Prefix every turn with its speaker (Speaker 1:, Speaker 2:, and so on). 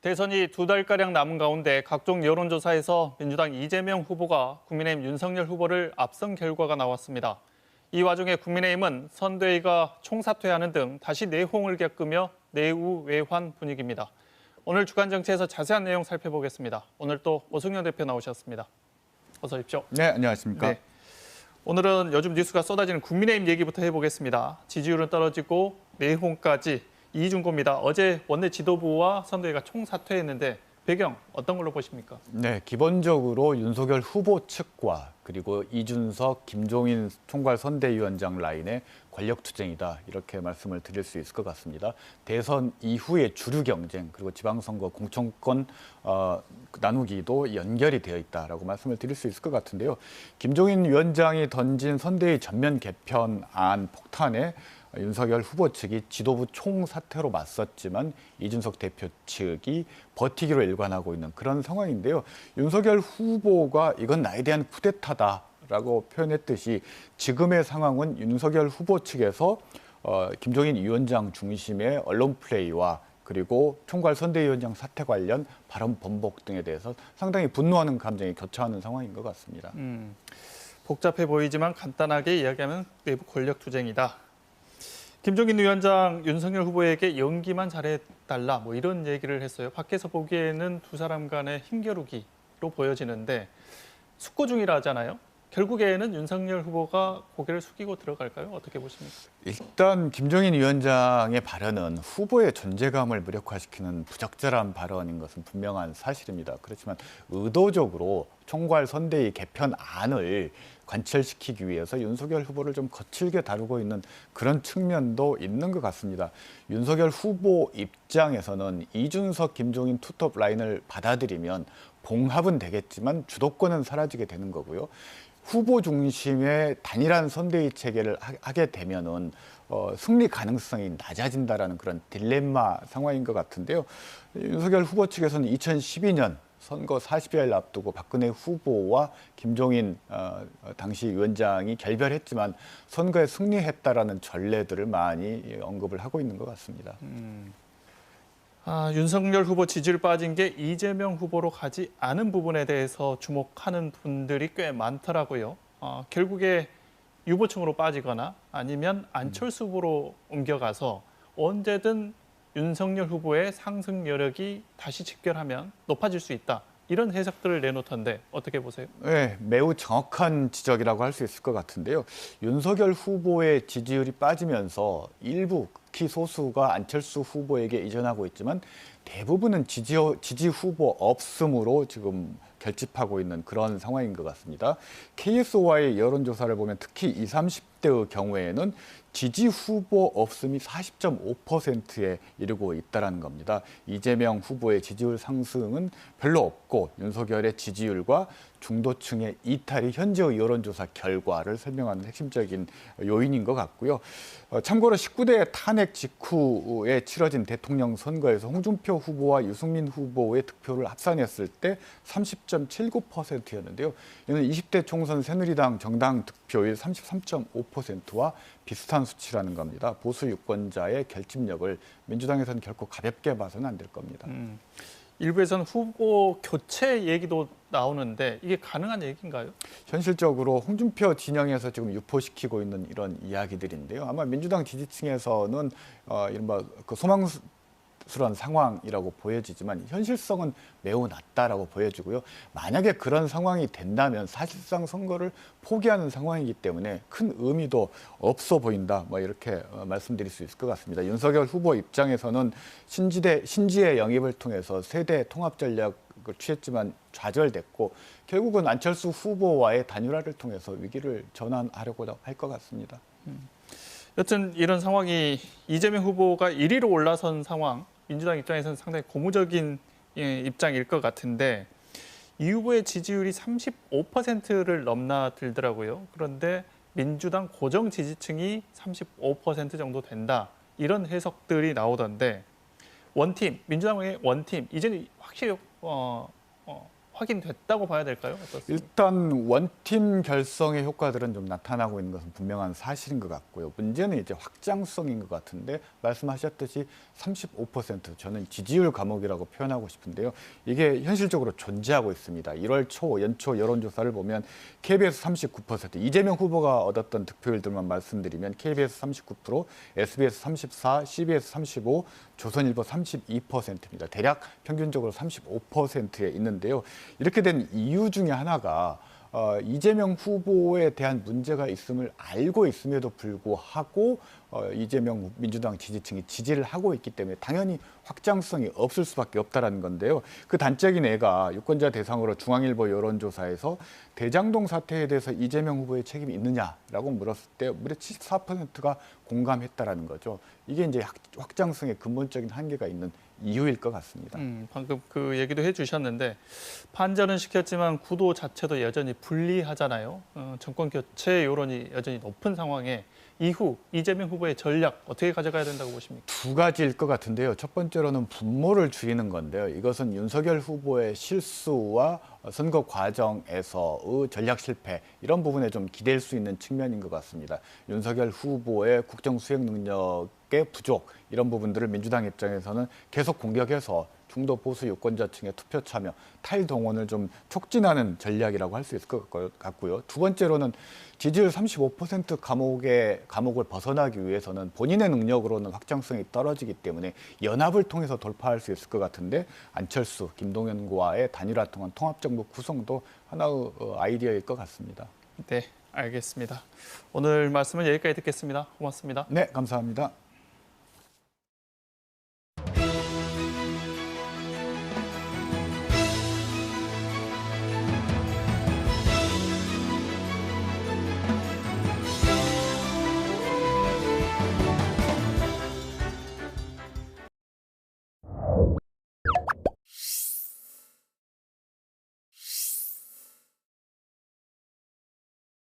Speaker 1: 대선이 두 달가량 남은 가운데 각종 여론조사에서 민주당 이재명 후보가 국민의힘 윤석열 후보를 앞선 결과가 나왔습니다. 이 와중에 국민의힘은 선대위가 총사퇴하는 등 다시 내홍을 겪으며 내우외환 분위기입니다. 오늘 주간 정치에서 자세한 내용 살펴보겠습니다. 오늘 또 오승현 대표 나오셨습니다. 어서 오십시오.
Speaker 2: 네, 안녕하십니까.
Speaker 1: 네. 오늘은 요즘 뉴스가 쏟아지는 국민의힘 얘기부터 해보겠습니다. 지지율은 떨어지고 내홍까지 이중고입니다. 어제 원내 지도부와 선대위가 총사퇴했는데 배경 어떤 걸로 보십니까?
Speaker 2: 네, 기본적으로 윤석열 후보 측과 그리고 이준석, 김종인 총괄 선대위원장 라인의 권력투쟁이다 이렇게 말씀을 드릴 수 있을 것 같습니다. 대선 이후의 주류 경쟁 그리고 지방선거 공천권 나누기도 연결이 되어 있다라고 말씀을 드릴 수 있을 것 같은데요. 김종인 위원장이 던진 선대위 전면 개편안 폭탄에 윤석열 후보 측이 지도부 총사퇴로 맞섰지만 이준석 대표 측이 버티기로 일관하고 있는 그런 상황인데요. 윤석열 후보가 이건 나에 대한 쿠데타다라고 표현했듯이 지금의 상황은 윤석열 후보 측에서 김종인 위원장 중심의 언론 플레이와 그리고 총괄 선대위원장 사퇴 관련 발언 번복 등에 대해서 상당히 분노하는 감정이 교차하는 상황인 것 같습니다.
Speaker 1: 복잡해 보이지만 간단하게 이야기하면 내부 권력투쟁이다. 김종인 위원장 윤석열 후보에게 연기만 잘해달라 뭐 이런 얘기를 했어요. 밖에서 보기에는 두 사람 간의 힘겨루기로 보여지는데 숙고 중이라 하잖아요. 결국에는 윤석열 후보가 고개를 숙이고 들어갈까요? 어떻게 보십니까?
Speaker 2: 일단 김종인 위원장의 발언은 후보의 존재감을 무력화시키는 부적절한 발언인 것은 분명한 사실입니다. 그렇지만 의도적으로 총괄 선대위 개편안을 관철시키기 위해서 윤석열 후보를 좀 거칠게 다루고 있는 그런 측면도 있는 것 같습니다. 윤석열 후보 입장에서는 이준석, 김종인 투톱 라인을 받아들이면 봉합은 되겠지만 주도권은 사라지게 되는 거고요. 후보 중심의 단일한 선대위 체계를 하게 되면은 승리 가능성이 낮아진다라는 그런 딜레마 상황인 것 같은데요. 윤석열 후보 측에서는 2012년 선거 40여일 앞두고 박근혜 후보와 김종인 당시 위원장이 결별했지만 선거에 승리했다라는 전례들을 많이 언급을 하고 있는 것 같습니다.
Speaker 1: 윤석열 후보 지지율 빠진 게 이재명 후보로 가지 않은 부분에 대해서 주목하는 분들이 꽤 많더라고요. 결국에 유보층으로 빠지거나 아니면 안철수 후보로 옮겨가서 언제든 윤석열 후보의 상승 여력이 다시 집결하면 높아질 수 있다. 이런 해석들을 내놓던데 어떻게 보세요?
Speaker 2: 네, 매우 정확한 지적이라고 할 수 있을 것 같은데요. 윤석열 후보의 지지율이 빠지면서 일부 극히 소수가 안철수 후보에게 이전하고 있지만 대부분은 지지 후보 없음으로 지금 결집하고 있는 그런 상황인 것 같습니다. KSOI의 여론조사를 보면 특히 20, 30대의 경우에는 지지 후보 없음이 40.5%에 이르고 있다는 겁니다. 이재명 후보의 지지율 상승은 별로 없고 윤석열의 지지율과 중도층의 이탈이 현재의 여론조사 결과를 설명하는 핵심적인 요인인 것 같고요. 참고로 19대 탄핵 직후에 치러진 대통령 선거에서 홍준표 후보와 유승민 후보의 득표를 합산했을 때 30.79%였는데요. 이는 20대 총선 새누리당 정당 득표율 33.5%와 비슷한 수치라는 겁니다. 보수 유권자의 결집력을 민주당에서는 결코 가볍게 봐서는 안 될 겁니다.
Speaker 1: 일부에서는 후보 교체 얘기도 나오는데 이게 가능한 얘기인가요?
Speaker 2: 현실적으로 홍준표 진영에서 지금 유포시키고 있는 이런 이야기들인데요. 아마 민주당 지지층에서는 이른바 그 소망스러운 상황이라고 보여지지만 현실성은 매우 낮다라고 보여지고요. 만약에 그런 상황이 된다면 사실상 선거를 포기하는 상황이기 때문에 큰 의미도 없어 보인다. 뭐 이렇게 말씀드릴 수 있을 것 같습니다. 윤석열 후보 입장에서는 신지의 영입을 통해서 세대 통합 전략을 취했지만 좌절됐고 결국은 안철수 후보와의 단일화를 통해서 위기를 전환하려고 할 것 같습니다.
Speaker 1: 여튼 이런 상황이 이재명 후보가 1위로 올라선 상황, 민주당 입장에서는 상당히 고무적인 입장일 것 같은데 이 후보의 지지율이 35%를 넘나들더라고요. 그런데 민주당 고정 지지층이 35% 정도 된다. 이런 해석들이 나오던데 원팀, 민주당의 원팀, 이제는 확실히 확인됐다고 봐야 될까요? 어떻습니까?
Speaker 2: 일단 원팀 결성의 효과들은 좀 나타나고 있는 것은 분명한 사실인 것 같고요. 문제는 이제 확장성인 것 같은데 말씀하셨듯이 35% 저는 지지율 감옥이라고 표현하고 싶은데요. 이게 현실적으로 존재하고 있습니다. 1월 초 연초 여론조사를 보면 KBS 39%, 이재명 후보가 얻었던 득표율들만 말씀드리면 KBS 39%, SBS 34, CBS 35, 조선일보 32%입니다. 대략 평균적으로 35%에 있는데요. 이렇게 된 이유 중에 하나가 이재명 후보에 대한 문제가 있음을 알고 있음에도 불구하고 이재명 민주당 지지층이 지지를 하고 있기 때문에 당연히 확장성이 없을 수밖에 없다라는 건데요. 그 단적인 예가 유권자 대상으로 중앙일보 여론조사에서 대장동 사태에 대해서 이재명 후보의 책임이 있느냐라고 물었을 때 무려 74%가 공감했다라는 거죠. 이게 이제 확장성의 근본적인 한계가 있는 이유일 것 같습니다.
Speaker 1: 방금 그 얘기도 해주셨는데 판전은 시켰지만 구도 자체도 여전히 불리하잖아요. 정권 교체 여론이 여전히 높은 상황에 이후 이재명 후보의 전략 어떻게 가져가야 된다고 보십니까?
Speaker 2: 두 가지일 것 같은데요. 첫 번째로는 분모를 줄이는 건데요. 이것은 윤석열 후보의 실수와 선거 과정에서의 전략 실패 이런 부분에 좀 기댈 수 있는 측면인 것 같습니다. 윤석열 후보의 국정 수행 능력의 부족 이런 부분들을 민주당 입장에서는 계속 공격해서 중도 보수 유권자층의 투표 참여, 탈동원을 좀 촉진하는 전략이라고 할 수 있을 것 같고요. 두 번째로는 지지율 35% 감옥을 벗어나기 위해서는 본인의 능력으로는 확장성이 떨어지기 때문에 연합을 통해서 돌파할 수 있을 것 같은데 안철수, 김동연과의 단일화 통한 통합정부 구성도 하나의 아이디어일 것 같습니다.
Speaker 1: 네, 알겠습니다. 오늘 말씀은 여기까지 듣겠습니다. 고맙습니다.
Speaker 2: 네, 감사합니다.